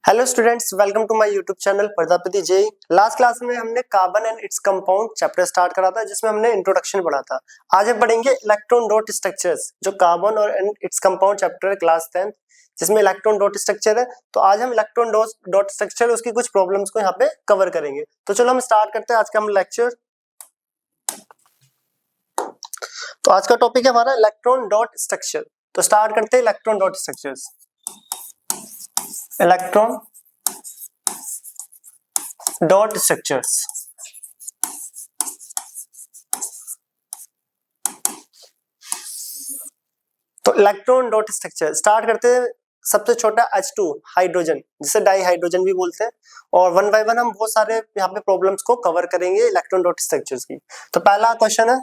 Hello students, welcome to my YouTube channel Prajapati JE. Last class में हमने carbon and its compound chapter start करा था, जिसमें हमने इंट्रोडक्शन पढ़ा था। आज हम पढ़ेंगे इलेक्ट्रॉन डॉट स्ट्रक्चर्स, जो कार्बन और एंड इट्स कंपाउंड चैप्टर है क्लास 10th, जिसमें इलेक्ट्रॉन डॉट स्ट्रक्चर है। तो आज हम इलेक्ट्रॉन डॉट स्ट्रक्चर उसकी कुछ प्रॉब्लम्स को यहाँ पे कवर करेंगे। तो चलो हम स्टार्ट करते हैं आज का हम लेक्चर। तो आज का टॉपिक है हमारा इलेक्ट्रॉन डॉट स्ट्रक्चर। तो स्टार्ट करते हैं electron dot structures. Electron dot structures. तो इलेक्ट्रॉन डॉट स्ट्रक्चर स्टार्ट करते हैं। सबसे छोटा H2 हाइड्रोजन, जिसे डाई हाइड्रोजन भी बोलते हैं, और वन बाय वन हम बहुत सारे यहाँ पे प्रॉब्लम्स को कवर करेंगे इलेक्ट्रॉन डॉट स्ट्रक्चर्स की। तो पहला क्वेश्चन है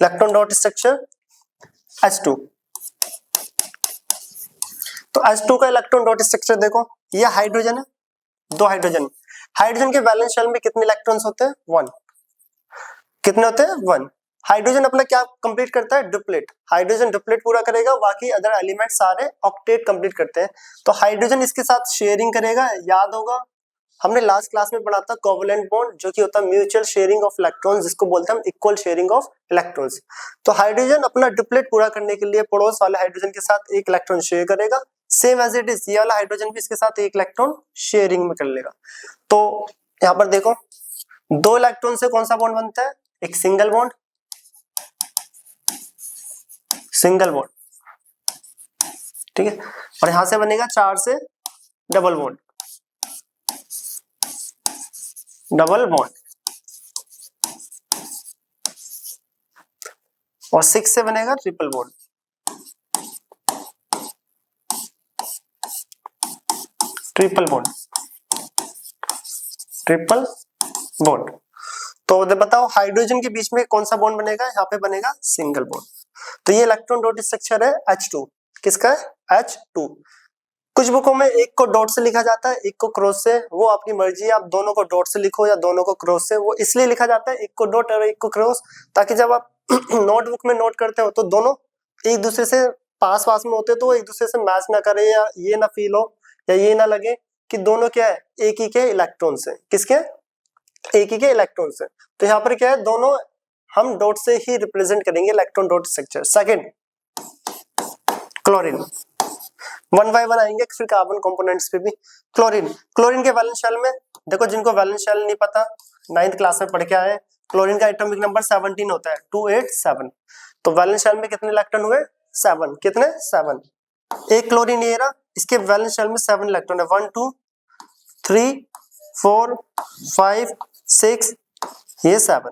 इलेक्ट्रॉन डॉट स्ट्रक्चर H2। तो H2 का इलेक्ट्रॉन डॉट स्ट्रक्चर देखो, ये हाइड्रोजन है, दो हाइड्रोजन। हाइड्रोजन के वैलेंस शेल में कितने इलेक्ट्रॉन्स होते हैं? 1। कितने होते हैं? 1। हाइड्रोजन अपना क्या कंप्लीट करता है? डुप्लेट। हाइड्रोजन डुप्लेट पूरा करेगा, बाकी अदर एलिमेंट सारे ऑक्टेट कंप्लीट करते हैं। तो हाइड्रोजन इसके साथ शेयरिंग करेगा। याद होगा हमने लास्ट क्लास में पढ़ा था कोवलेंट बॉन्ड, जो कि होता है म्यूचुअल शेयरिंग ऑफ इलेक्ट्रॉन्स, जिसको बोलते हैं हम इक्वल शेयरिंग ऑफ इलेक्ट्रॉन्स। तो हाइड्रोजन अपना डुप्लेट पूरा करने के लिए पड़ोस वाले हाइड्रोजन के साथ एक इलेक्ट्रॉन शेयर करेगा। सेम एज इट इज ये वाला हाइड्रोजन भी इसके साथ एक इलेक्ट्रॉन शेयरिंग में कर लेगा। तो यहाँ पर देखो, दो इलेक्ट्रॉन से कौन सा बॉन्ड बनता है? एक सिंगल बॉन्ड, सिंगल बॉन्ड, ठीक है। और यहां से बनेगा 4 से डबल बॉन्ड, डबल बॉन्ड, और 6 से बनेगा triple bond, triple bond, triple bond. तो बताओ हाइड्रोजन के बीच में कौन सा बॉन्ड बनेगा? यहाँ पे बनेगा सिंगल बॉन्ड। तो ये इलेक्ट्रॉन डॉट स्ट्रक्चर है H2। किसका है? H2। कुछ बुकों में एक को डॉट से लिखा जाता है, एक को क्रॉस से। वो आपकी मर्जी है, आप दोनों को डॉट से लिखो या दोनों को क्रॉस से। वो इसलिए लिखा जाता है एक को डॉट और एक को क्रॉस, ताकि जब आप नोटबुक में नोट करते हो तो दोनों एक दूसरे से पास पास में होते, तो वो एक दूसरे से मैच ना करे, या ये ना फील हो, या ये ना लगे कि दोनों क्या है? एक ही के इलेक्ट्रॉन से। किसके? एक ही के इलेक्ट्रॉन से। तो यहाँ पर क्या है? दोनों हम डॉट से ही रिप्रेजेंट करेंगे electron dot structure. Second, chlorine. One by one आएंगे फिर कार्बन कंपोनेंट्स पे भी। क्लोरीन, क्लोरीन के वैलेंस शेल में देखो, जिनको वैलेंस शेल नहीं पता, 9th क्लास में पढ़ के आए, क्लोरीन का एटॉमिक नंबर 17 होता है, 287। तो वैलेंस शेल में कितने इलेक्ट्रॉन हुए? 7। कितने? 7। एक क्लोरीन ये रहा, इसके वैलेंस शेल में 7 इलेक्ट्रॉन है। 1 2 3 4 5 6, ये 7।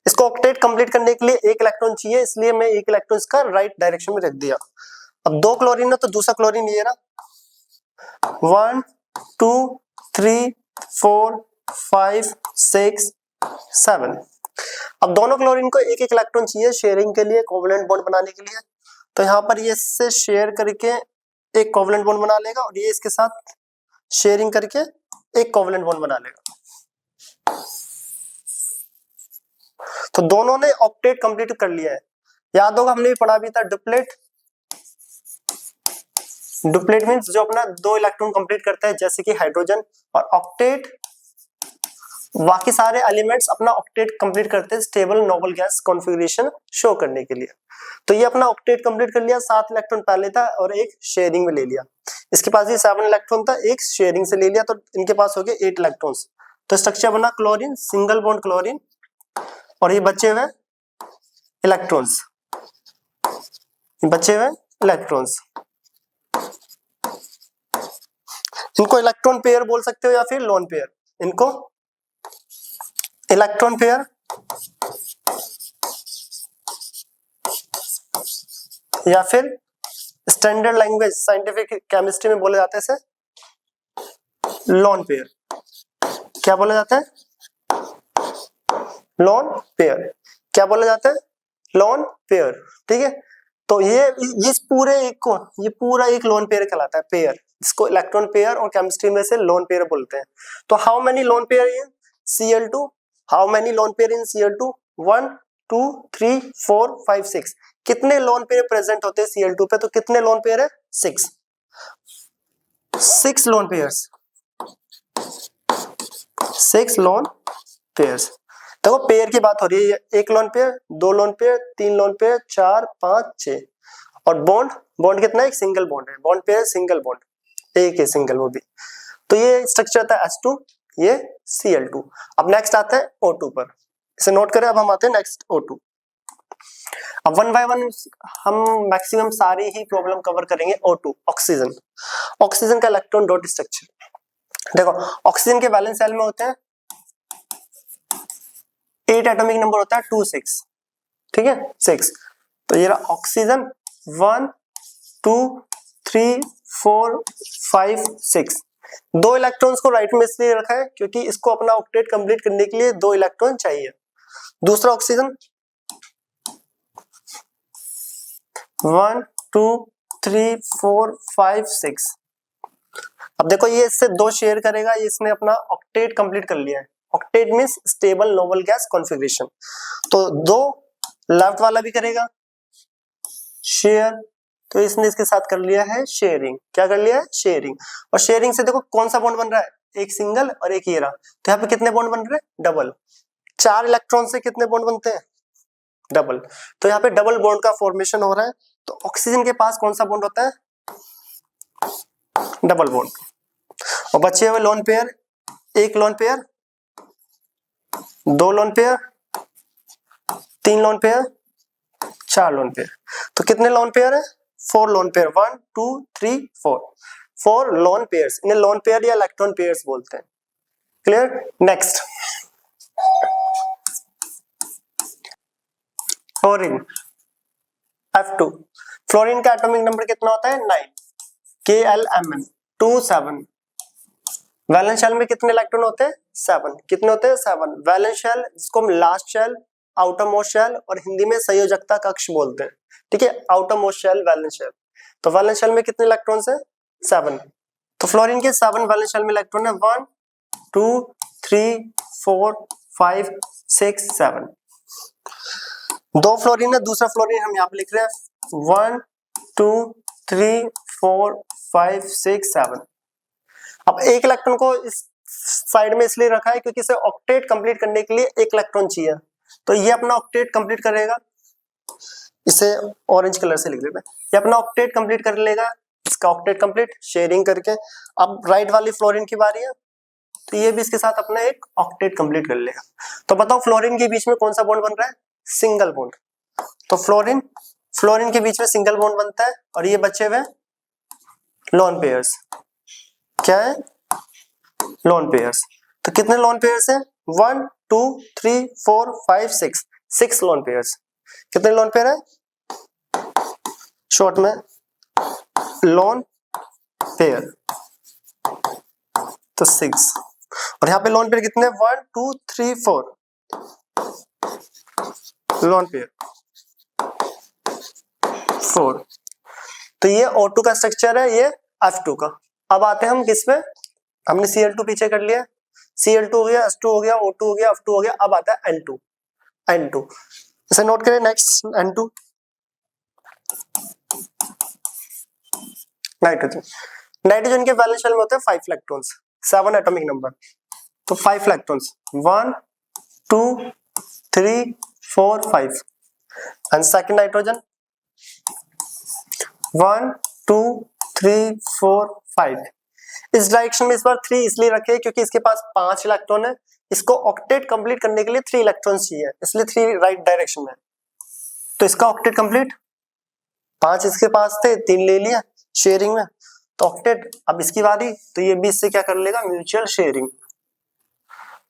इसको ऑक्टेट कंप्लीट करने के लिए एक इलेक्ट्रॉन चाहिए, इसलिए मैं एक इलेक्ट्रॉन इसका राइट डायरेक्शन में रख दिया। अब दो क्लोरीन है, तो दूसरा क्लोरीन ये रहा, 1 2 3 4 5 6 7। अब दोनों क्लोरीन को एक एक इलेक्ट्रॉन चाहिए शेयरिंग के लिए, कोवलेंट बॉन्ड बनाने के लिए। तो यहाँ पर ये इससे शेयर करके एक कोवलेंट बॉन्ड बना लेगा, और ये इसके साथ शेयरिंग करके एक कोवलेंट बॉन्ड बना लेगा। तो दोनों ने ऑक्टेट कंप्लीट कर लिया है। याद होगा हमने भी पढ़ा भी था डुप्लेट। डुप्लेट मींस जो अपना दो इलेक्ट्रॉन कंप्लीट करता है, जैसे कि हाइड्रोजन। और ऑक्टेट, बाकी सारे एलिमेंट्स अपना ऑक्टेट कंप्लीट करते हैं stable noble gas configuration show करने के लिए। तो ये अपना ऑक्टेट कंप्लीट कर लिया, 7 इलेक्ट्रॉन पहले था और एक शेयरिंग में ले लिया। इसके पास ये 7 इलेक्ट्रॉन था, एक शेयरिंग से ले लिया, तो इनके पास हो गए 8 इलेक्ट्रॉन्स। तो स्ट्रक्चर बना क्लोरीन, सिंगल बॉन्ड क्लोरीन, और ये बचे हुए इलेक्ट्रॉन्स, बचे हुए इलेक्ट्रॉन्स, इनको इलेक्ट्रॉन पेयर बोल सकते हो या फिर लोन पेयर। इनको इलेक्ट्रॉन पेयर या फिर स्टैंडर्ड लैंग्वेज साइंटिफिक केमिस्ट्री में बोले जाते हैं इसे लोन पेयर। क्या बोला जाता है? Lone pair. क्या बोला जाता है? लोन पेयर, ठीक है। तो ये इस पूरे एक को, ये पूरा एक लोन पेयर कहलाता है, पेयर, जिसको इलेक्ट्रॉन पेयर और केमिस्ट्री में से लोन पेयर बोलते हैं। तो how many lone pair in Cl2? How many lone pair in Cl2? 1 2 3 4 5 6। कितने लोन पेयर प्रेजेंट होते हैं Cl2 पे? तो कितने लोन पेयर है? 6। 6 लोन पेयर्स, 6 लोन पेयर्स। देखो पेयर की बात हो रही है, एक लोन पेयर, दो लोन पेयर, तीन लोन पेयर, 4 5 6। और बॉन्ड, बॉन्ड कितना है, एक सिंगल बॉन्ड है, बॉन्ड पेयर सिंगल बॉन्ड, एक है सिंगल वो भी। तो ये स्ट्रक्चर आता है H2, ये Cl2। अब नेक्स्ट आता है O2 पर, इसे नोट करें। अब हम आते हैं नेक्स्ट O2। अब वन बाय वन हम मैक्सिमम सारी ही प्रॉब्लम कवर करेंगे। O2 ऑक्सीजन, ऑक्सीजन का इलेक्ट्रॉन डॉट स्ट्रक्चर। देखो ऑक्सीजन के वैलेंस शेल में होते हैं 8 एटॉमिक नंबर होता है 2 6, ठीक है 6। तो ये रहा ऑक्सीजन 1 2 3 4 5 6। दो इलेक्ट्रॉन्स को राइट में इसलिए रखा है क्योंकि इसको अपना ऑक्टेट कंप्लीट करने के लिए दो इलेक्ट्रॉन चाहिए। दूसरा ऑक्सीजन 1 2 3 4 5 6। अब देखो ये इससे दो शेयर करेगा, ये इसने अपना ऑक्टेट कंप्लीट कर लिया है। Octet means stable noble gas configuration. तो दो लेफ्ट वाला भी करेगा शेयर, तो इसने इसके साथ कर लिया है शेयरिंग। क्या कर लिया है, शेयरिंग। और शेयरिंग से देखो कौन सा बॉन्ड बन रहा है, एक सिंगल और एक ये रहा। तो यहाँ पे कितने बॉन्ड बन रहे हैं, डबल। 4 इलेक्ट्रॉन से कितने बॉन्ड बनते हैं, डबल। तो यहाँ पे डबल बॉन्ड का फॉर्मेशन हो रहा है। तो ऑक्सीजन के पास कौन सा बॉन्ड होता है, डबल बॉन्ड। और बचे हुए लोन पेयर, एक लोन पेयर, दो लोन पेयर, तीन लोन पेयर, 4 लोन पेयर। तो कितने लोन पेयर है, 4 लोन पेयर, 1 2 3 4, 4 लोन पेयर्स। इन्हें लोन पेयर या इलेक्ट्रॉन पेयर्स बोलते हैं। Clear. Next fluorine F2। Fluorine का एटॉमिक नंबर कितना होता है, 9, KLMn 27। वैलेंस शेल में कितने इलेक्ट्रॉन होते हैं, 7। कितने होते हैं, 7। वैलेंस शेल जिसको हम last shell, outermost shell और हिंदी में संयोजकता कक्ष बोलते हैं, ठीक है। Outermost shell, valence shell. तो वैलेंस शेल में कितने इलेक्ट्रॉन्स हैं, 7। तो फ्लोरीन के 7 वैलेंस शेल में इलेक्ट्रॉन है, 1 2 3 4 5 6 7। दो फ्लोरीन है, दूसरा फ्लोरीन हम यहाँ पे लिख रहे हैं 1 2 3 4 5 6 7। अब एक इलेक्ट्रॉन को इस साइड में इसलिए रखा है क्योंकि इसे ऑक्टेट कंप्लीट करने के लिए एक इलेक्ट्रॉन चाहिए। तो ये अपना ऑक्टेट कंप्लीट करेगा, इसे ऑरेंज कलर से लिख लेते हैं। ये अपना ऑक्टेट कंप्लीट कर लेगा, इसका ऑक्टेट कंप्लीट शेयरिंग करके। अब राइट वाली फ्लोरीन की बारी है, तो ये भी इसके साथ अपना एक ऑक्टेट कंप्लीट कर लेगा। तो बताओ फ्लोरीन के बीच में कौन सा बॉन्ड बन रहा है, सिंगल बॉन्ड। तो फ्लोरीन के बीच में सिंगल बॉन्ड बनता है और ये बचे हुए लोन पेयर्स। क्या है, लोन पेयर्स। तो कितने लोन पेयर्स हैं, 1 2 3 4 5 6, 6 लोन पेयर्स। कितने लोन पेयर है, शॉर्ट में लोन पेयर, तो 6। और यहाँ पे लोन पेयर कितने, 1 2 3 4 लोन पेयर 4। तो ये O2 का स्ट्रक्चर है, ये F2 का। अब आते हैं हम किस पे, हमने Cl2 पीछे कर लिया, Cl2 हो गया, H2 हो गया, O2 हो गया, F2 हो गया। अब आता है N2। इसे नोट करें, नेक्स्ट N2 नाइट्रोजन। नाइट्रोजन के वैलेंस शेल में होते हैं 5 इलेक्ट्रॉन्स, 7 एटॉमिक नंबर। तो 5 इलेक्ट्रॉन्स 1 2 3 4 5। And second nitrogen 1 2 3 4 5। इस डायरेक्शन में इस बार 3 इसलिए रखे क्योंकि इसके पास 5 इलेक्ट्रॉन है। इसको ऑक्टेट कंप्लीट करने के लिए 3 इलेक्ट्रॉन चाहिए, इसलिए 3 राइट डायरेक्शन में। तो इसका ऑक्टेट कंप्लीट, 5 इसके पास थे, 3 ले लिया शेयरिंग में, तो ऑक्टेट। अब इसकी बारी, तो ये भी इससे क्या कर लेगा, म्यूचुअल शेयरिंग।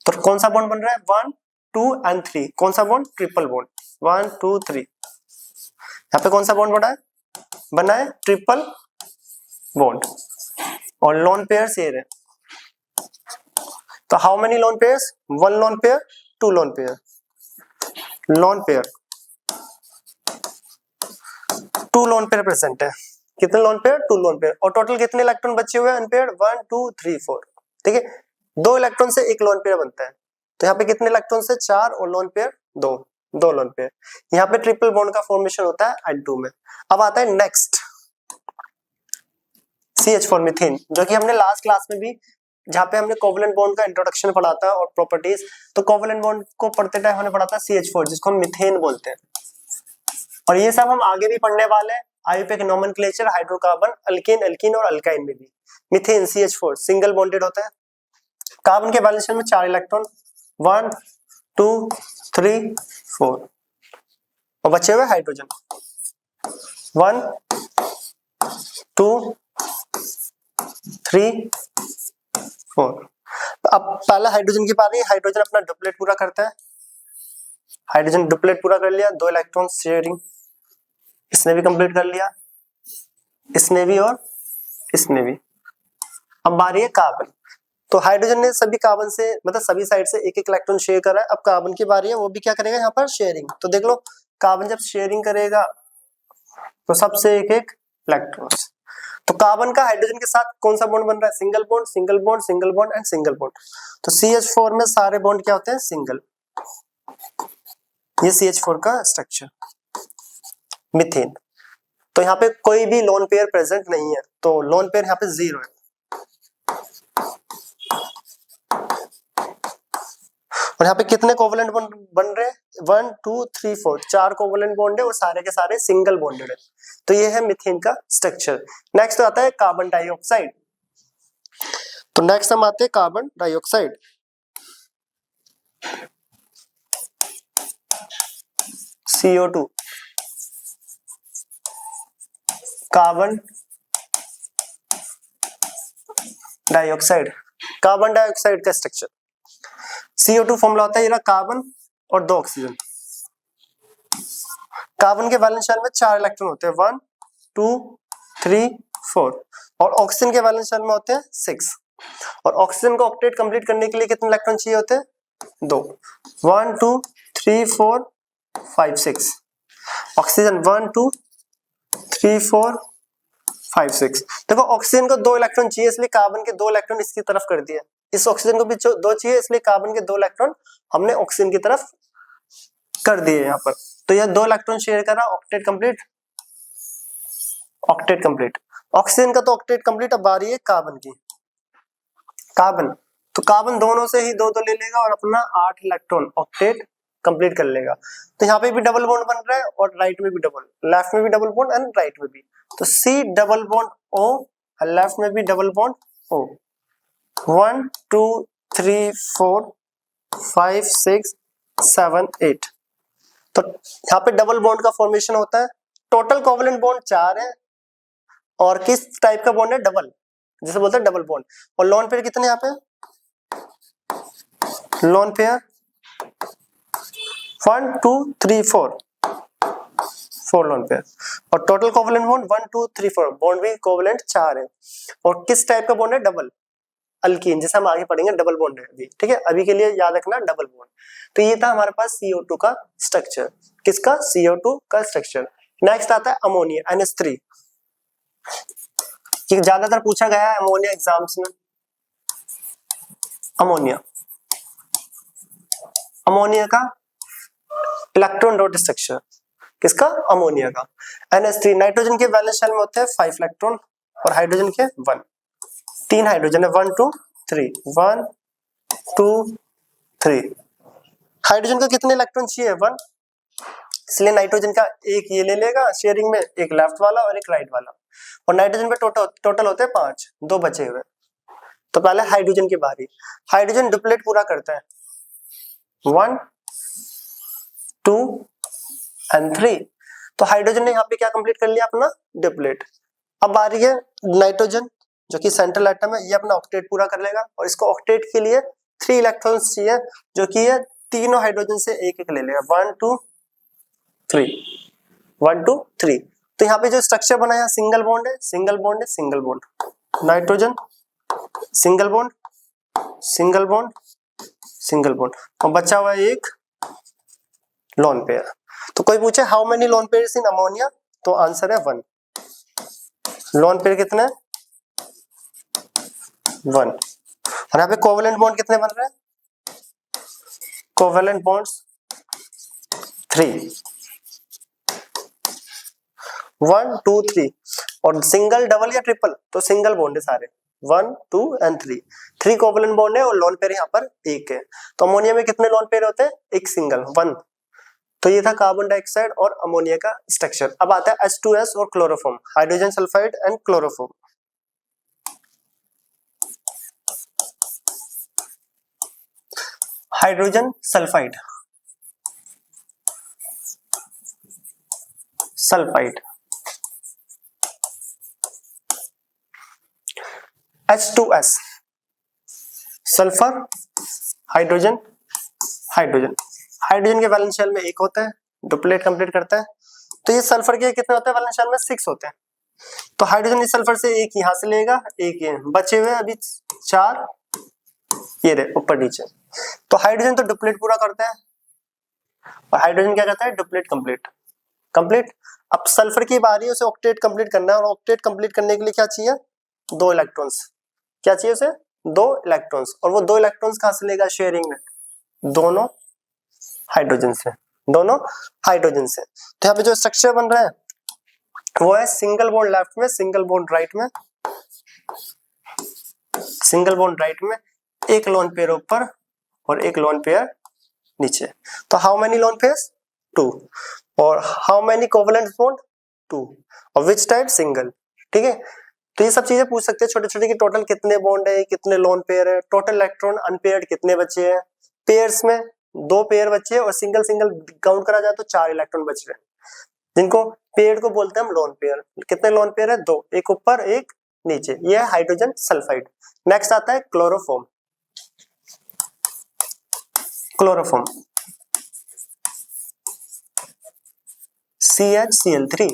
तो कौन सा बॉन्ड बन रहा है, 1 2 एंड 3। कौन सा बॉन्ड, ट्रिपल बॉन्ड, 1 2 3। यहाँ पे कौन सा बॉन्ड बना है ट्रिपल बॉन्ड। और लोन पेयर्स ये रहे। तो how many lone pairs, 1 lone pair, 2 lone pair, lone pair 2 lone pair present है। कितने लोन पेयर, 2 लोन पेयर। और टोटल कितने इलेक्ट्रॉन बचे हुए हैं अनपेयर्ड, 1 2 3 4। ठीक है, 2 इलेक्ट्रॉन से एक लोन पेयर बनता है। तो यहाँ पे कितने इलेक्ट्रॉन से, 4, और लोन पेयर 2 लोन पेयर। यहाँ पे ट्रिपल बॉन्ड का फॉर्मेशन होता है N2 में। अब आता है नेक्स्ट CH4 मीथेन, जो कि हमने लास्ट क्लास में भी जहाँ पे हमने कोवलेंट बॉन्ड का इंट्रोडक्शन पढ़ा था और प्रॉपर्टीज, तो कोवलेंट बॉन्ड को पढ़ते टाइम हमने पढ़ा था CH4 जिसको हम मीथेन बोलते हैं। और ये सब हम आगे भी पढ़ने वाले हैं। IUPAC nomenclature hydrocarbon alkane, alkene और अल्काइन में भी मीथेन CH4 सिंगल बॉन्डेड होता है। कार्बन के वैलेंस शेल में 4 इलेक्ट्रॉन, 1 2 3 4 और बचे हुए हाइड्रोजन 1 2 3 4। अब पहला हाइड्रोजन की बारी, हाइड्रोजन अपना डुप्लेट पूरा करता है। हाइड्रोजन डुप्लेट पूरा कर लिया, 2 इलेक्ट्रॉन शेयरिंग, इसने भी कंप्लीट कर लिया, इसने भी और इसने भी। अब बारी है कार्बन, तो हाइड्रोजन ने सभी कार्बन से मतलब सभी साइड से एक एक इलेक्ट्रॉन शेयर करा है। अब कार्बन की बारी है, वो भी क्या करेगा यहाँ पर शेयरिंग। तो देख लो कार्बन जब शेयरिंग करेगा तो सबसे एक एक इलेक्ट्रॉन्स। तो कार्बन का हाइड्रोजन के साथ कौन सा बॉन्ड बन रहा है? Single bond, single bond, single bond and single bond. तो CH4 में सारे बॉन्ड क्या होते हैं? सिंगल। ये CH4 का स्ट्रक्चर। मीथेन, तो यहाँ पे कोई भी लोन पेयर प्रेजेंट नहीं है, तो लोन पेयर यहाँ पे 0 है। और यहाँ पे कितने कोवलेंट बॉन्ड बन रहे हैं? 1 2 3 4, 4 कोवलेंट बॉन्ड है और सारे के सारे सिंगल बॉन्डेड है। तो ये है मीथेन का स्ट्रक्चर। नेक्स्ट आता है कार्बन डाइऑक्साइड। तो नेक्स्ट हम आते हैं carbon dioxide. CO2, carbon dioxide. Carbon dioxide का स्ट्रक्चर, CO2 फॉर्मूला होता है ये कार्बन और 2 ऑक्सीजन। कार्बन के वैलेंस शेल में 4 इलेक्ट्रॉन होते हैं, 1 2 3 4 और ऑक्सीजन के वैलेंस शेल में होते हैं 6। और ऑक्सीजन को ऑक्टेट कंप्लीट करने के लिए कितने इलेक्ट्रॉन चाहिए होते हैं? 2, 1 2 3 4 5 6। ऑक्सीजन 1 2 3 4 5 6। देखो ऑक्सीजन को 2 इलेक्ट्रॉन चाहिए, इसलिए कार्बन के 2 इलेक्ट्रॉन इसकी तरफ कर दिया। इस ऑक्सीजन को भी 2 चाहिए, इसलिए कार्बन के 2 इलेक्ट्रॉन हमने ऑक्सीजन की तरफ कर दिए यहाँ पर। तो यह 2 इलेक्ट्रॉन शेयर करा, octet complete, octet complete. Oxygen का तो ऑक्टेट कंप्लीट। अब बारी है कार्बन की। कार्बन, तो कार्बन दोनों से ही 2 2 ले लेगा और अपना 8 इलेक्ट्रॉन ऑक्टेट कंप्लीट कर लेगा। तो यहाँ पे भी डबल बॉन्ड बन रहा है और राइट में भी डबल, लेफ्ट में भी डबल बॉन्ड एंड राइट में भी। तो C डबल बॉन्ड O और लेफ्ट में भी डबल बॉन्ड O। 1 2 3 4 5 6 7 8। तो यहाँ पे डबल बॉन्ड का फॉर्मेशन होता है। टोटल कोवलेंट बॉन्ड 4 है और किस टाइप का बॉन्ड है? डबल, जिसे बोलते हैं डबल बॉन्ड। और लोन पेयर कितने यहाँ पे? Lone pair 1 2 3 4 lone pair. और टोटल कोवलेंट बॉन्ड 1 2 3 4, बॉन्ड भी कोवलेंट 4 है। और किस टाइप का बॉन्ड है? डबल, अल्कीन, जैसे हम आगे पढ़ेंगे डबल बॉन्ड है अभी, ठीक है। अभी के लिए याद रखना डबल बॉन्ड। तो ये था हमारे पास CO2 का स्ट्रक्चर। किसका? CO2 का स्ट्रक्चर। नेक्स्ट आता है अमोनिया, NH3। ये ज्यादातर पूछा गया है अमोनिया एग्जाम्स में। अमोनिया, अमोनिया का इलेक्ट्रॉन डॉट स्ट्रक्चर। किसका? अमोनिया का। NH3, नाइट्रोजन के वैलेंस शेल में होते हैं 5 इलेक्ट्रॉन और हाइड्रोजन के 1। 3 हाइड्रोजन है, 1 2 3, 1 2 3। हाइड्रोजन का कितने इलेक्ट्रॉन चाहिए? 1, इसलिए नाइट्रोजन का एक ये ले लेगा शेयरिंग में, एक लेफ्ट वाला और एक राइट वाला। और नाइट्रोजन पे टोटल होते हैं 5, 2 बचे हुए। तो पहले हाइड्रोजन की बारी। हाइड्रोजन डुप्लेट पूरा करता है, 1 2 एंड 3। तो हाइड्रोजन ने यहाँ पे क्या कंप्लीट कर लिया? अपना डुप्लेट। अब बारी है नाइट्रोजन, जो कि सेंट्रल एटम है, ये अपना ऑक्टेट पूरा कर लेगा। और इसको ऑक्टेट के लिए 3 इलेक्ट्रॉन्स चाहिए, जो कि ये तीनों हाइड्रोजन से एक एक ले लेगा, 1 2 3, 1 2 3। तो यहाँ पे जो स्ट्रक्चर बना है सिंगल बॉन्ड है, सिंगल बॉन्ड है, single bond, nitrogen single bond, single bond, single bond, और बचा हुआ है एक लोन पेयर। तो कोई पूछे how many lone pairs in ammonia, तो आंसर है 1। लोन पेयर कितने? 1। और यहाँ पे कोवेलेंट बॉन्ड कितने बन रहे हैं? Covalent bonds 3। 1 2 3 और सिंगल डबल या ट्रिपल तो सिंगल बॉन्ड है सारे 1 2 एंड 3 कोवलेंट बॉन्ड है और लोन पेयर यहाँ पर एक है। तो अमोनिया में कितने लोन पेयर होते हैं? एक सिंगल 1। तो ये था कार्बन डाइऑक्साइड और अमोनिया का स्ट्रक्चर। अब आता है H2S और chloroform, hydrogen sulphide and chloroform. Hydrogen sulphide, sulphide H2S, sulphur, hydrogen, hydrogen. Hydrogen के वैलेंस शेल में एक होता है, डुप्लेट कंप्लीट करता है। तो ये सल्फर के कितने होते हैं वैलेंस शेल में? 6 होते हैं। तो हाइड्रोजन इस सल्फर से एक यहां से लेगा, एक ये बचे हुए अभी 4 ये रहे ऊपर नीचे। तो हाइड्रोजन तो डुप्लेट पूरा करता है और हाइड्रोजन क्या करता है? Duplet complete complete. अब सल्फर की बारी है, उसे ऑक्टेट कंप्लीट करना है और ऑक्टेट कंप्लीट करने के लिए क्या चाहिए? 2 इलेक्ट्रॉन्स। क्या चाहिए उसे? 2 इलेक्ट्रॉन्स। और वो 2 इलेक्ट्रॉन्स कहां से लेगा शेयरिंग में? दोनों हाइड्रोजन से, दोनों हाइड्रोजन से। तो यहाँ पे जो स्ट्रक्चर बन रहा है वो है सिंगल बॉन्ड लेफ्ट में, सिंगल बॉन्ड राइट में, सिंगल बॉन्ड राइट में, एक लोन पेयर ऊपर और एक लोन पेयर नीचे। तो हाउ मेनी लोन पेयर्स? 2। और हाउ मेनी कोवलेंट बॉन्ड? 2। और विच टाइप? सिंगल। ठीक है, तो ये सब चीजें पूछ सकते हैं छोटे छोटे कि टोटल कितने बॉन्ड है, कितने लोन पेयर है, टोटल इलेक्ट्रॉन अनपेयर्ड कितने बचे हैं। पेयर्स में 2 पेयर बचे और सिंगल सिंगल काउंट करा जाए तो 4 इलेक्ट्रॉन बच रहे हैं, जिनको पेयर को बोलते हैं हम लोन पेयर। कितने लोन पेयर है? 2, एक ऊपर एक नीचे। ये है हाइड्रोजन सल्फाइड। नेक्स्ट आता है क्लोरोफॉर्म। Chloroform CHCl3,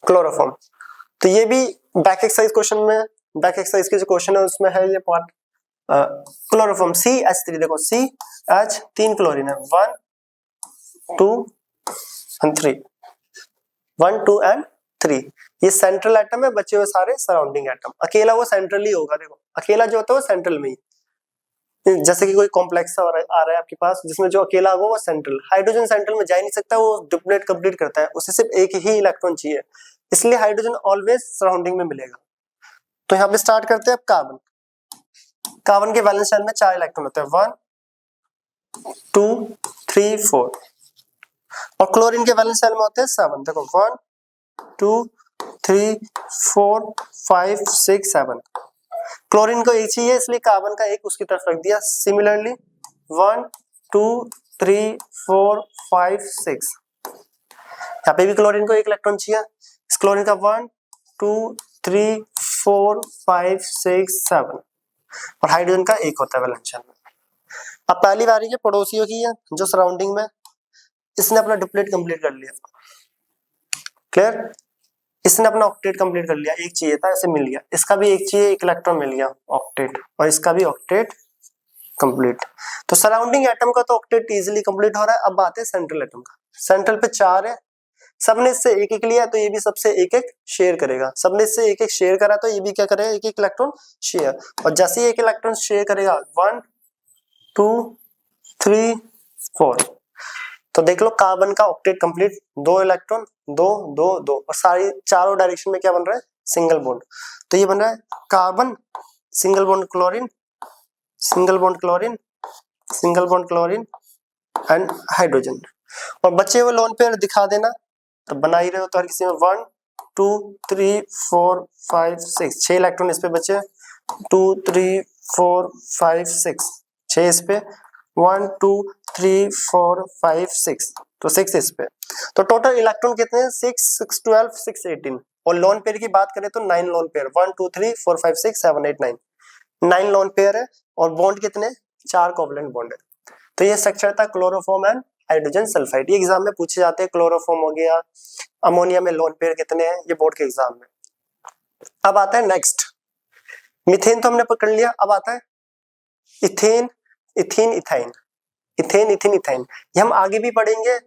chloroform. तो ये भी बैक एक्सरसाइज क्वेश्चन में, बैक एक्सरसाइज के जो क्वेश्चन है उसमें है ये पार्ट। क्लोरोफॉर्म CH3, देखो CH 3 क्लोरीन है, 1 2 एंड 3, 1 2 एंड 3। ये सेंट्रल एटम है, बचे हुए सारे सराउंडिंग एटम। अकेला वो सेंट्रल ही होगा, देखो अकेला जो होता है वो सेंट्रल में ही। जैसे कि कोई कॉम्प्लेक्स आ रहा है आपके पास जिसमें जो अकेला होगा वो सेंट्रल। हाइड्रोजन सेंट्रल में जा ही नहीं सकता, वो डुप्लेट कंप्लीट करता है, उसे सिर्फ एक ही इलेक्ट्रॉन चाहिए, इसलिए हाइड्रोजन ऑलवेज सराउंडिंग में मिलेगा। तो यहाँ पे स्टार्ट करते हैं अब कार्बन। कार्बन के वैलेंस शेल में 4 इलेक्ट्रॉन होते हैं, 1 2 3 4। और क्लोरीन के वैलेंस शेल में होते हैं 7। देखो 1 2 3 4 5 6 7। क्लोरीन को एक चाहिए इसलिए कार्बन का एक उसकी तरफ रख दिया। सिमिलरली 1 2 3 4 5 6, यहाँ पे भी क्लोरीन को एक इलेक्ट्रॉन चाहिए। इस क्लोरीन का 1 2 3 4 5 6 7 और हाइड्रोजन का एक होता है वैलेंस शेल में। अब पहली बारी के पड़ोसियों की है जो सराउंडिंग में, इसने अपना डुप्लेट कंप्लीट कर लिया। क्लियर? इसने अपना ऑक्टेट कंप्लीट कर लिया, एक चाहिए था, इसे मिल गया। इसका भी एक चाहिए, एक इलेक्ट्रॉन मिल गया, ऑक्टेट। और इसका भी ऑक्टेट कंप्लीट। तो सराउंडिंग एटम का तो ऑक्टेट इजीली कंप्लीट हो रहा है। अब बात है सेंट्रल एटम का। सेंट्रल पे 4 है, सबने इससे एक एक लिया तो ये भी सबसे एक एक शेयर करेगा। सबने इससे एक एक शेयर करा तो ये भी क्या करेगा? एक एक इलेक्ट्रॉन शेयर। और जैसे ही एक इलेक्ट्रॉन शेयर करेगा 1 2 3 4, तो देख लो कार्बन का ऑक्टेट कंप्लीट, 2 इलेक्ट्रॉन 2 2 2 और सारी चारों डायरेक्शन में क्या बन रहा है? Single bond. तो ये बन रहा है carbon single bond chlorine, single bond chlorine, single bond chlorine and hydrogen. और बचे हुए लोन पेयर दिखा देना, तो बना ही रहे हो तो हर किसी में 1 2 3 4 5 6, 6 इलेक्ट्रॉन इस पे बचे, 2 3 4 5 6, 6 इस पे, 1 2 3 4 5 6, तो 6 इस पे। तो टोटल इलेक्ट्रॉन कितने हैं? 6 6 12 6 18। और लोन पेयर की बात करें तो 9 लोन पेयर, 1 2 3 4 5 6 7 8 9, 9 लोन पेयर है। और बॉन्ड कितने? 4 कोवलेंट बॉन्ड है। तो ये स्ट्रक्चर था क्लोरोफॉर्म एंड हाइड्रोजन सल्फाइड। ये एग्जाम में पूछे जाते हैं। क्लोरोफॉर्म हो गया, अमोनिया में लोन पेयर कितने हैं, ये बोर्ड के एग्जाम में। अब आता है नेक्स्ट, मीथेन तो हमने पकड़ लिया। अब आता है ethane, ethene, ethyne, ethane, ethene, ethyne. ये हम आगे भी पढ़ेंगे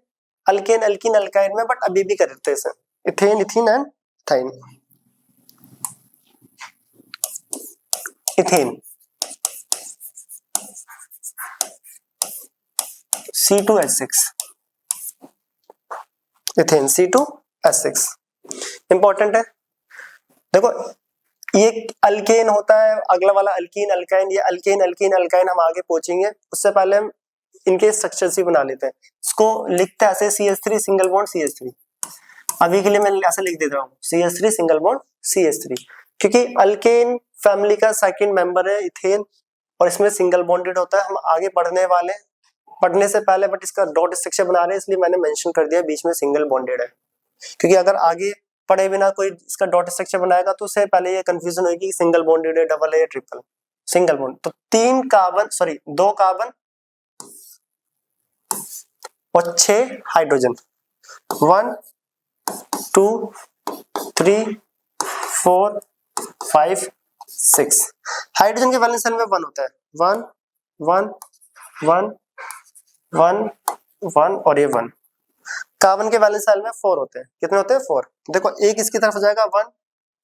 अल्केन, अल्कीन, अल्काइन में, बट अभी भी करते हैं इसे। Ethane, ethene and ethyne. Ethane C2H6, ethane C2H6 important है। देखो ये अल्केन होता है, अगला वाला अल्कीन अल्काइन, ये अल्केन अल्कीन अल्काइन हम आगे पहुंचेंगे, उससे पहले हम इनके स्ट्रक्चर्स ही बना लेते हैं। इसको लिखते हैं ऐसे CH3 सिंगल बॉन्ड CH3। अभी के लिए मैं ऐसे लिख देता हूँ CH3 सिंगल बॉन्ड CH3, क्योंकि अल्केन फैमिली का सेकंड मेंबर है इथेन और इसमें सिंगल बॉन्डेड होता है। हम आगे पढ़ने वाले, पढ़ने से पहले बट इसका डॉट स्ट्रक्चर बना रहे हैं इसलिए मैंने मेंशन कर दिया बीच में सिंगल बॉन्डेड है, क्योंकि अगर आगे पढ़े बिना कोई इसका डॉट स्ट्रक्चर बनाएगा तो उससे पहले ये कंफ्यूजन होगी कि सिंगल बॉन्डेड है, डबल है, ट्रिपल। सिंगल बॉन्ड तो 3 कार्बन, सॉरी 2 कार्बन और 6 हाइड्रोजन, 1 2 3 4 5 6। हाइड्रोजन के वैलेंस शेल में 1 होता है, 1 1 1 1 1 और ये 1। कार्बन के वैलेंस शेल में 4 होते हैं, कितने होते हैं 4। देखो एक इसकी तरफ हो जाएगा 1,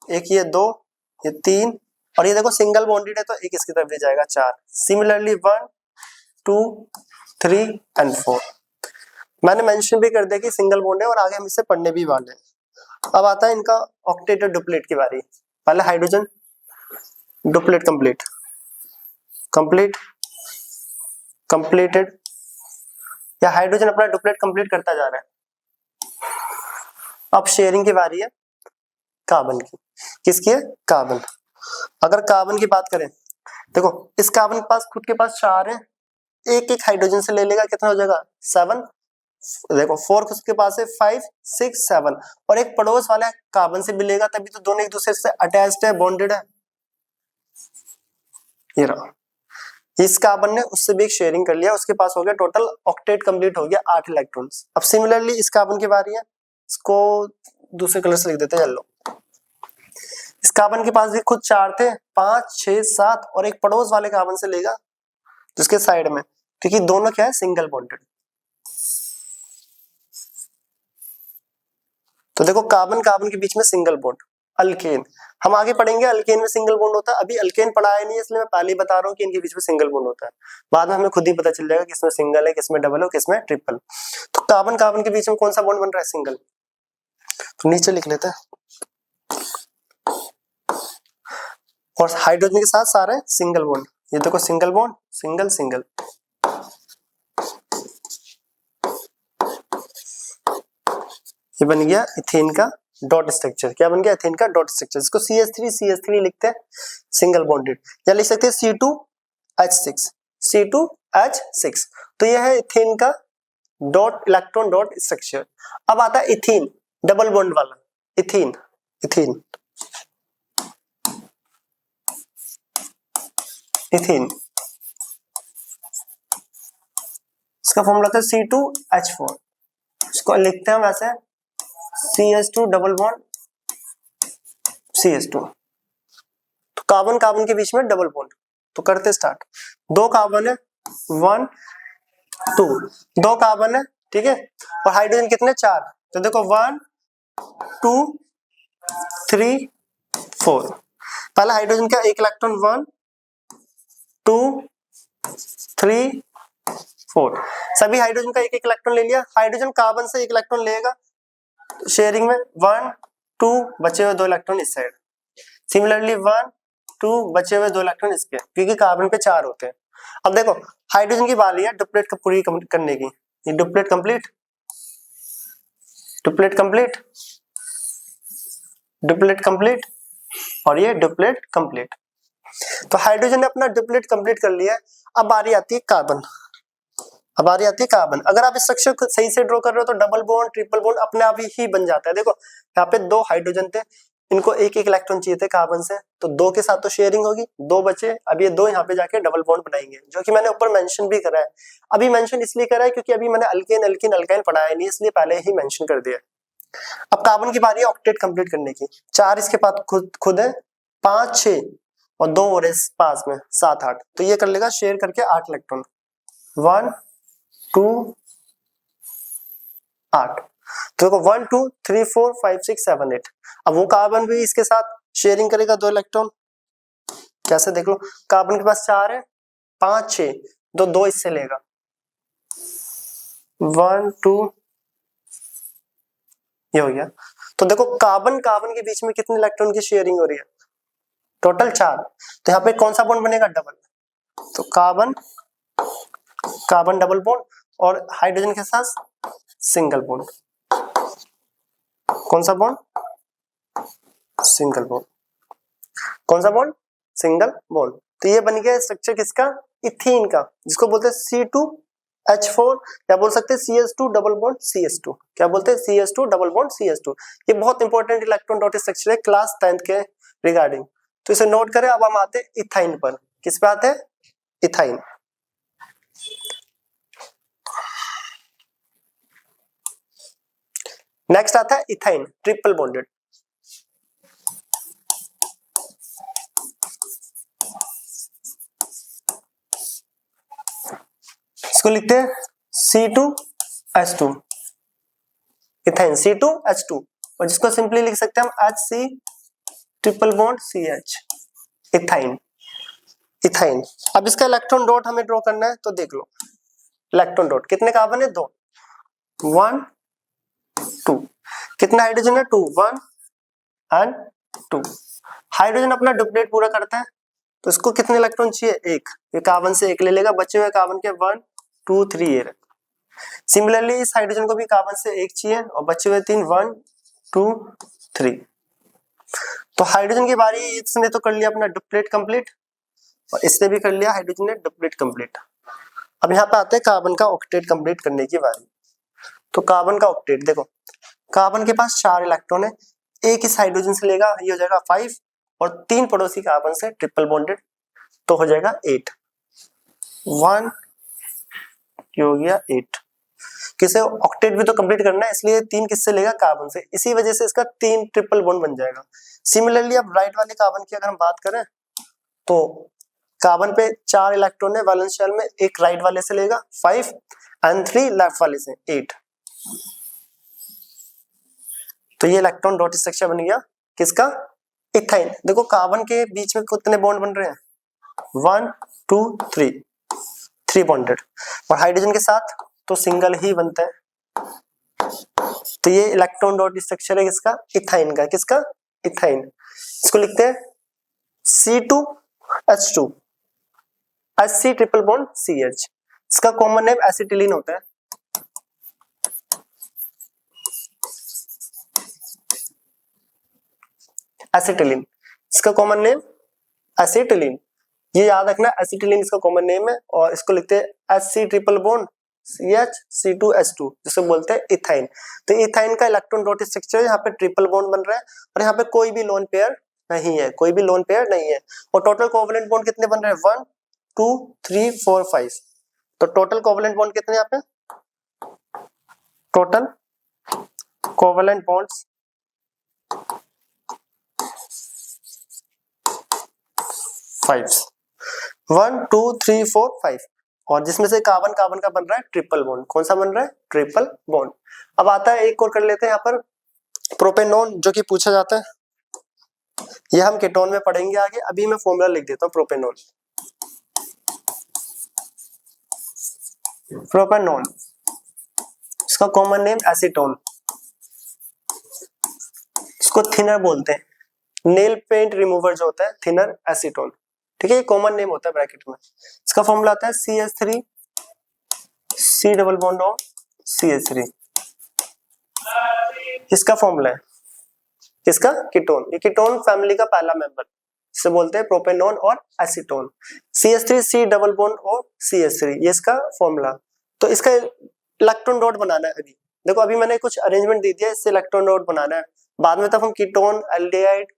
एक ये 2, ये 3 और ये देखो सिंगल बॉन्डेड है तो एक इसकी तरफ भी जाएगा 4। Similarly 1 2 3 and 4। मैंने मेंशन भी कर दिया कि सिंगल बॉन्ड है और आगे हम इससे पढ़ने भी वाले हैं। अब आता है इनका ऑक्टेट और डुप्लेट की बारी। पहले hydrogen duplet complete complete completed, या हाइड्रोजन अपना डुप्लेट कंप्लीट करता जा रहा है। अब शेयरिंग की बारी है कार्बन की। किसकी है? कार्बन। अगर कार्बन की बात करें, देखो इस कार्बन के पास खुद के पास 4 है, एक एक हाइड्रोजन से ले लेगा, कितना हो जाएगा 7। देखो 4 उसके पास है, 5 6 7 और एक पड़ोस वाले कार्बन से मिलेगा, तभी तो दोनों एक दूसरे से अटैच्ड है, बॉन्डेड है। ये रहा, इस कार्बन ने उससे भी एक शेयरिंग कर लिया, उसके पास हो गया टोटल ऑक्टेट कंप्लीट हो गया 8 इलेक्ट्रॉन्स। अब सिमिलरली इस कार्बन की बारी है, इसको दूसरे कलर से लिख देते हैं येलो। इस कार्बन के पास भी खुद 4 थे, 5 6 7 और एक पड़ोस वाले कार्बन से लेगा जिसके साइड में, क्योंकि दोनों क्या है सिंगल बॉन्डेड। तो देखो कार्बन कार्बन के बीच में सिंगल बॉन्ड। अल्केन हम आगे पढ़ेंगे, अल्केन में सिंगल बॉन्ड होता है, अभी अल्केन पढ़ाया नहीं है इसलिए मैं पहले ही बता रहा हूँ कि इनके बीच में सिंगल बॉन्ड होता है। बाद में हमें खुद ही पता चल जाएगा किसमें सिंगल है, किसमें डबल है, किसमें ट्रिपल। तो कार्बन कार्बन के बीच में कौन सा बॉन्ड बन रहा है? सिंगल। तो नीचे लिख लेते हैं, और हाइड्रोजन के साथ सारे सिंगल बॉन्ड। ये देखो सिंगल बॉन्ड, सिंगल सिंगल। ये बन गया इथेन का डॉट स्ट्रक्चर। क्या बन गया? इथेन का डॉट स्ट्रक्चर। इसको CH3 लिखते हैं सिंगल बॉन्डेड, या लिख सकते हैं C2H6। तो यह है इथेन का डॉट इलेक्ट्रॉन डॉट स्ट्रक्चर। अब आता है इथीन, डबल बॉन्ड वाला इथीन। इथीन इथीन इसका फॉर्मूला था C2H4। इसको लिखते हैं वैसे CH2 डबल बॉन्ड CH2। तो कार्बन कार्बन के बीच में डबल बॉन्ड। तो करते स्टार्ट। 2 कार्बन है, 1 2, 2 कार्बन है, ठीक है, और हाइड्रोजन कितने? 4। तो देखो 1 2 3 4। पहला हाइड्रोजन का एक इलेक्ट्रॉन, 1 2 3 4। सभी हाइड्रोजन का एक एक इलेक्ट्रॉन ले लिया। हाइड्रोजन कार्बन से एक इलेक्ट्रॉन लेगा शेयरिंग में, 1 2 बचे हुए 2 इलेक्ट्रॉन इस साइड। सिमिलरली 1 2 बचे हुए 2 इलेक्ट्रॉन इसके, क्योंकि कार्बन पे 4 होते हैं। अब देखो हाइड्रोजन की बारी है डुप्लेट पूरी करने की। ये duplet complete, duplet complete, duplet complete और ये डुप्लेट कंप्लीट। तो हाइड्रोजन ने अपना डुप्लेट कंप्लीट कर लिया। अब बारी आती है कार्बन। अब बारी आती है कार्बन। अगर आप स्ट्रक्चर को सही से ड्रॉ कर रहे हो तो डबल बॉन्ड ट्रिपल बॉन्ड अपने आप ही बन जाता है। देखो यहाँ पे 2 हाइड्रोजन थे, इनको एक एक इलेक्ट्रॉन चाहिए थे कार्बन से, तो 2 के साथ तो शेयरिंग होगी, 2 बचे। अब ये 2 यहाँ पे जाके डबल बॉन्ड बनाएंगे, जो कि मैंने ऊपर मेंशन भी करा है। अभी मेंशन इसलिए करा है क्योंकि अभी मैंने अल्केन अल्कीन अल्काइन पढ़ाया नहीं, इसलिए पहले ही मेंशन कर दिया। अब कार्बन की बारी है ऑक्टेट कंप्लीट करने की। 4 इसके पास खुद है, 5 6 और 2 और इस पास में 7 8। तो ये कर लेगा शेयर करके 8 इलेक्ट्रॉन, 1 2 8। तो देखो 1 2 3 4 5 6 7 8। अब वो कार्बन भी इसके साथ शेयरिंग करेगा 2 इलेक्ट्रॉन। कैसे देख लो, कार्बन के पास 4 है, 5 6 2 इससे लेगा, 1 2 ये हो गया। तो देखो कार्बन कार्बन के बीच में कितने इलेक्ट्रॉन की शेयरिंग हो रही है, टोटल 4। तो यहाँ पे कौन सा बॉन्ड बनेगा, डबल। तो कार्बन कार्बन डबल बॉन्ड, और हाइड्रोजन के साथ सिंगल बॉन्ड। कौन सा बॉन्ड, सिंगल बॉन्ड। कौन सा बॉन्ड, सिंगल बॉन्ड। तो ये बन गया स्ट्रक्चर किसका, इथीन का, जिसको बोलते हैं C2H4, क्या बोल सकते हैं CH2 डबल बॉन्ड CH2, क्या बोलते हैं CH2 डबल बॉन्ड CH2। ये बहुत इंपॉर्टेंट इलेक्ट्रॉन डॉट स्ट्रक्चर है क्लास 10th के रिगार्डिंग, तो इसे नोट करें। अब हम आते हैं इथाइन पर। किस पे आते हैं, इथाइन। नेक्स्ट आता है इथाइन ट्रिपल बॉन्डेड। इसको लिखते हैं C2H2, इथाइन C2H2, और जिसको सिंपली लिख सकते हैं हम HC triple bond CH, ethyne. Ethyne. अब इसका इलेक्ट्रॉन डॉट हमें ड्रॉ करना है, तो देख लो इलेक्ट्रॉन डॉट, कितने कार्बन है, 2, 1 2, कितना हाइड्रोजन है, 2, 1 एंड 2। हाइड्रोजन अपना डुप्लीकेट पूरा करता है, तो इसको कितने इलेक्ट्रॉन चाहिए, 1। ये कार्बन से 1 ले लेगा, बचे हुए कार्बन के 1 2 3 ये। सिमिलरली इस हाइड्रोजन को भी कार्बन से 1 चाहिए, और बचे हुए 3 1 2 3। तो हाइड्रोजन की बारी, इसने तो कर लिया अपना डुप्लीकेट कंप्लीट, और इसने भी कर लिया हाइड्रोजन ने डुप्लीकेट कंप्लीट। अब यहाँ पे आते हैं कार्बन का ऑक्टेट कंप्लीट करने की बारी। तो कार्बन का ऑक्टेट देखो, कार्बन के पास 4 इलेक्ट्रॉन है, एक इस हाइड्रोजन से लेगा, ये हो जाएगा 5, और 3 पड़ोसी कार्बन से ट्रिपल बॉन्डेड, तो हो जाएगा 8। 1 हो गया 8। किसे ऑक्टेट भी तो कंप्लीट करना है, इसलिए 3 किससे लेगा, कार्बन से, इसी वजह से इसका 3 ट्रिपल बॉन्ड बन जाएगा। सिमिलरली अब राइट वाले कार्बन की अगर हम बात करें, तो कार्बन पे 4 इलेक्ट्रॉन है वैलेंस शेल में, एक राइट वाले से लेगा 5 एंड 3 लेफ्ट वाले से 8। तो ये इलेक्ट्रॉन डॉट स्ट्रक्चर बन गया किसका, इथाइन। देखो कार्बन के बीच में कितने बॉन्ड बन रहे हैं, 1 2 3, 3 बॉन्डेड, और हाइड्रोजन के साथ तो सिंगल ही बनता है। तो ये इलेक्ट्रॉन डॉट स्ट्रक्चर है किसका, इथाइन का। किसका, इथाइन। इसको लिखते हैं C2H2, HC triple bond CH। इसका कॉमन नेम एसिटिलीन होता है। एसिटिलीन, इसका कॉमन नेम एसिटिलीन, ये याद रखना, एसिटिलीन इसका कॉमन नेम है। और इसको लिखते हैं HC triple bond CH C2H2, जिसे बोलते हैं इथाइन। तो इथाइन का इलेक्ट्रॉन डॉट स्ट्रक्चर, यहाँ पे ट्रिपल बॉन्ड बन रहा है, और यहाँ पे कोई भी लोन पेयर नहीं है, कोई भी लोन पेयर नहीं है। और टोटल कोवलेंट बॉन्ड कितने बन रहे हैं, 1 2 3 4 5। तो टोटल कोवलेंट बॉन्ड कितने यहाँ पे, टोटल कोवलेंट बॉन्ड्स 5, 1 2 3 4 5, और जिसमें से कार्बन कार्बन का बन रहा है ट्रिपल बॉन्ड। कौन सा बन रहा है, ट्रिपल बॉन्ड। अब आता है एक और कर लेते हैं यहाँ पर, प्रोपेनॉन, जो कि पूछा जाता है। ये हम कीटोन में पढ़ेंगे आगे, अभी मैं फॉर्मूला लिख देता हूँ। प्रोपेनॉन, प्रोपेनॉन, इसका कॉमन नेम एसीटोन, इसको थिनर बोलते हैं, नेल पेंट रिमूवर जो होता है, थिनर एसीटोन। ठीक है, ये कॉमन नेम होता है ब्रैकेट में। इसका फॉर्मूला आता है CH3 C double bond of CH3। इसका फॉर्मूला है इसका कीटोन, ये कीटोन फैमिली का पहला मेंबर, इसे बोलते हैं प्रोपेनॉन और acetone. CH3 C double bond और CH3, ये इसका फॉर्मूला। तो इसका इलेक्ट्रॉन डॉट बनाना है। अभी देखो, अभी मैंने कुछ अरेंजमेंट दे दिया, इससे इलेक्ट्रॉन डॉट बनाना है। बाद में तब हम कीटोन, एल्डिहाइड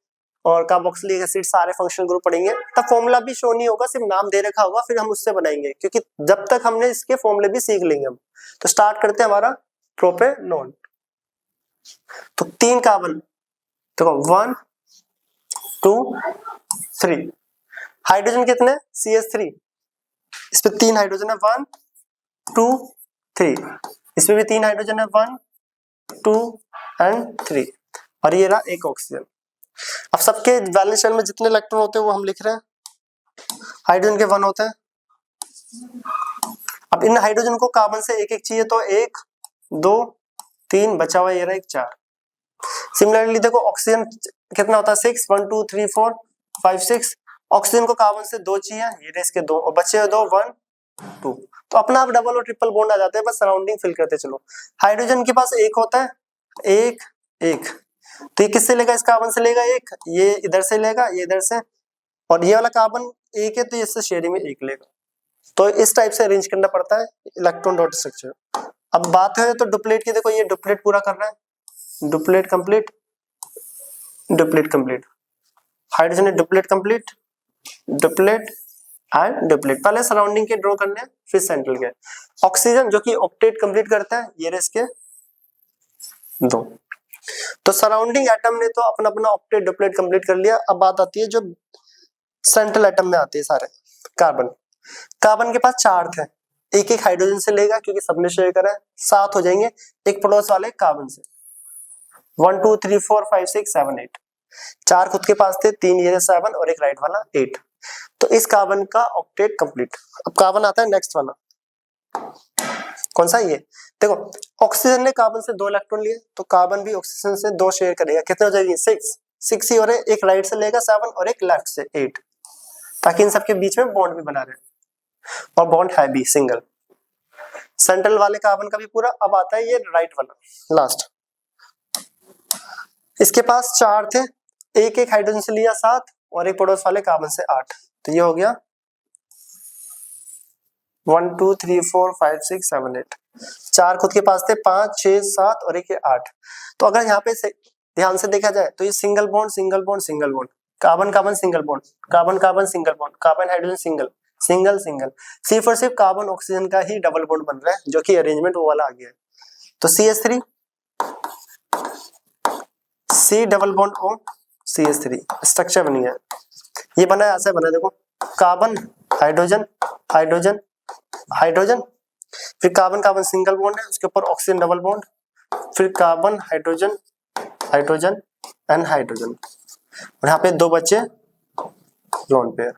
और कार्बोक्सिलिक एसिड सारे फंक्शनल ग्रुप पढ़ेंगे, तब फॉर्मूला भी शो नहीं होगा, सिर्फ नाम दे रखा होगा, फिर हम उससे बनाएंगे, क्योंकि जब तक हमने इसके फॉर्मूले भी सीख लेंगे हम। तो स्टार्ट करते हैं हमारा प्रोपेनॉन। तो 3 कार्बन, देखो 1 2 3, हाइड्रोजन कितने, CH3, इस पे 3 हाइड्रोजन है, 1 2 3, इसमें भी 3 हाइड्रोजन है, 1 2 एंड 3, और ये रहा एक ऑक्सीजन। अब सबके वैलेंस शेल में जितने इलेक्ट्रॉन होते हैं वो हम लिख रहे हैं, हाइड्रोजन के 1 होते हैं। अब इन हाइड्रोजन को कार्बन से एक एक चाहिए, तो 1 2 3, बचा हुआ ये रहा एक 4। सिमिलरली देखो ऑक्सीजन कितना होता है 6, 1 2 3 4 5 6। ऑक्सीजन को कार्बन से 2 चाहिए, ये रेस के 2 और बचे 2 1 2, तो अपना आप डबल और ट्रिपल बॉन्ड आ जाते हैं, बस सराउंडिंग फिल करते चलो। हाइड्रोजन के पास एक होता है, एक एक, तो ये किससे लेगा, इस कार्बन से लेगा एक, ये इधर से लेगा, ये इधर से, और ये वाला कार्बन एक है तो इससे शेयरिंग में एक लेगा। तो इस टाइप से अरेंज करना पड़ता है इलेक्ट्रॉन डॉट स्ट्रक्चर। अब बात है तो डुप्लेट की, देखो ये डुप्लेट पूरा कर रहा है, duplet complete, duplet complete, hydrogen है duplet complete, duplet and duplet. पहले सराउंडिंग के ड्रॉ करने हैं फिर सेंट्रल के। ऑक्सीजन जो कि ऑक्टेट कंप्लीट करता है, ये इसके 2। तो सराउंडिंग एटम ने तो अपना अपना ऑक्टेट डुप्लेट कंप्लीट कर लिया। अब बात आती है जो सेंट्रल एटम में आते हैं सारे, कार्बन। कार्बन के पास 4 थे, एक एक हाइड्रोजन से लेगा क्योंकि सबने शेयर करा है, 7 हो जाएंगे एक पड़ोस वाले कार्बन से। 1 2 3 4 5 6 7 8, 4 खुद के पास थे, 3 ये 7 और एक राइट वाला 8। तो इस कार्बन का ऑक्टेट कंप्लीट। अब कार्बन आता है नेक्स्ट वाला, कौन सा, ये देखो ऑक्सीजन ने कार्बन से 2 इलेक्ट्रॉन लिए, तो कार्बन भी ऑक्सीजन से 2 शेयर करेगा, कितने हो जाएंगे 6 ही हो रहे, एक राइट से लेगा 7 और एक लेफ्ट से 8, ताकि इन सबके बीच में बॉन्ड भी बना रहे, और बॉन्ड है भी सिंगल। सेंट्रल वाले कार्बन का भी पूरा। अब आता है ये राइट वाला लास्ट, इसके पास 4 थे, एक एक हाइड्रोजन से लिया 7 और एक पड़ोस वाले कार्बन से 8, तो ये हो गया 1 2 3 4 5 6 7 8। 4 खुद के पास थे, 5 6 7 और एक 8। तो अगर यहाँ पे ध्यान से देखा जाए तो ये single bond single bond single bond, carbon carbon single bond, carbon carbon single bond, carbon hydrogen single single single, सिर्फ और सिर्फ कार्बन ऑक्सीजन का ही डबल बॉन्ड बन रहा है, जो कि अरेंजमेंट वो वाला आ गया है। तो CH3 C double bond O CH3 structure बनी है। ये बना है, ऐसे बना, देखो कार्बन हाइड्रोजन हाइड्रोजन हाइड्रोजन, फिर कार्बन कार्बन सिंगल बॉन्ड है, उसके ऊपर ऑक्सीजन डबल बॉन्ड, फिर carbon hydrogen hydrogen and hydrogen, और यहाँ पे 2 बचे लोन पेयर,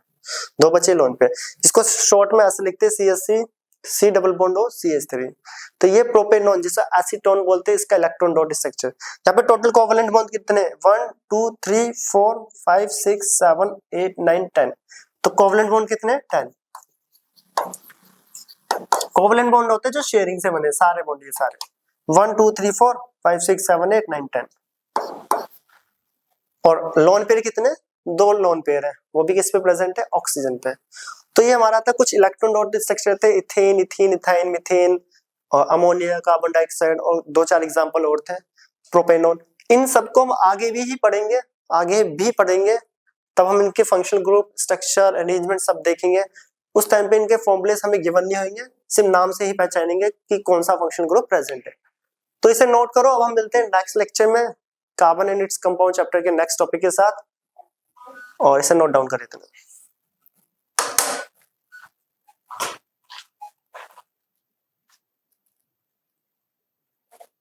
2 बचे लोन पेयर। इसको शॉर्ट में ऐसे लिखते हैं CH3 C double bond O CH3। तो ये प्रोपेनॉन जिसे एसीटोन बोलते हैं, इसका इलेक्ट्रॉन डॉट स्ट्रक्चर। यहाँ पे टोटल कोवेलेंट बॉन्ड कितने, 1 2 3 4 5 6 7 8 9 10। तो कोवेलेंट बॉन्ड कितने, 10। कोवेलेंट बॉन्ड होते हैं जो शेयरिंग से बने, सारे बॉन्ड ये सारे 1 2 3 4 5 6 7 8 9 10। और लोन पेयर कितने, 2 लोन पेयर है, वो भी किस पे प्रेजेंट है, ऑक्सीजन पे। तो ये हमारा था कुछ इलेक्ट्रॉन डॉट स्ट्रक्चर थे, इथेन इथीन इथाइन मीथेन और अमोनिया कार्बन डाइऑक्साइड, और 2-4 एग्जांपल और थे, प्रोपेनॉन। इन सबको हम आगे भी पढ़ेंगे, आगे भी पढ़ेंगे, तब हम इनके फंक्शनल ग्रुप स्ट्रक्चर अरेंजमेंट सब देखेंगे। उस टाइम पे इनके फॉर्मूलेस हमें गिवन नहीं होंगे, सिर्फ नाम से ही पहचानेंगे कि कौन सा फंक्शनल ग्रुप प्रेजेंट है। तो इसे नोट करो। अब हम मिलते हैं नेक्स्ट लेक्चर में carbon and its compound chapter के नेक्स्ट टॉपिक के साथ, और इसे नोट डाउन कर लेते हैं।